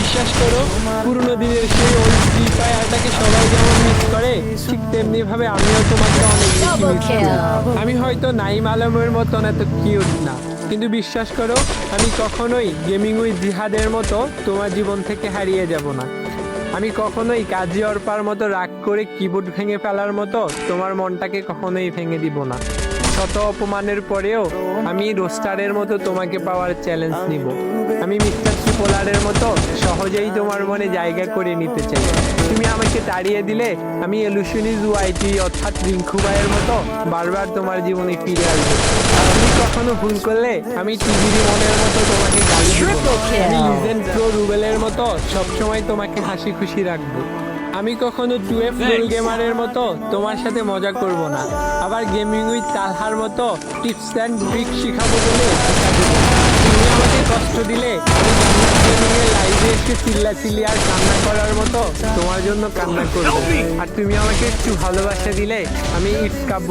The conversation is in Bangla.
বিশ্বাস করো, পুরনো দিনের সেই ওই ফ্রি ফায়ারটাকে সবাই যেমন মিস করে, ঠিক তেমনি ভাবে আমিও তোমাকে অনেক বেশি মিস করি। আমি হয়তো নাইম আলমের মতন এত কিউট না, কিন্তু বিশ্বাস করো, আমি কখনোই গেমিং উইথ জিহাদের মতো তোমার জীবন থেকে হারিয়ে যাব না। আমি কখনোই কাজী অর্পার মতো রাগ করে কিবোর্ড ভেঙে ফেলার মতো তোমার মনটাকে কখনোই ভেঙে দিব না। শত অপমানের পরেও আমি রোস্টারের মতো তোমাকে পাওয়ার চ্যালেঞ্জ নিব। আমি মিস্টার ট্রিপলারের মতো সহজেই তোমার মনে জায়গা করে নিতে চাই। তুমি আমাকে তাড়িয়ে দিলে আমি এলুশনিজ ওয়াইটি অর্থাৎ রিঙ্কু ভাইয়ের মতো বারবার তোমার জীবনে ফিরে আসবো। আর তুমি কখনো ভুল করলে আমি টিভির মনের মতো তোমাকে গালি দেব। আমি লিজেন্ড প্রো রুবেলের মতো সবসময় তোমাকে হাসি খুশি রাখবো। আমি কখনো 2F রোল গেমারের মতো তোমার সাথে মজা করব না। আবার গেমিং উইথ তালহার মতো টিপস অ্যান্ড ট্রিক শিখাবো বলে শিখা দেবো। তুমি আমাকে কষ্ট দিলে আমি গেমিংয়ের লাইভে এসে চিল্লাচিল্লি আর কান্না করার মতো তোমার জন্য কান্না করবো। আর তুমি আমাকে একটু ভালোবাসা দিলে আমি ইটস কাব্য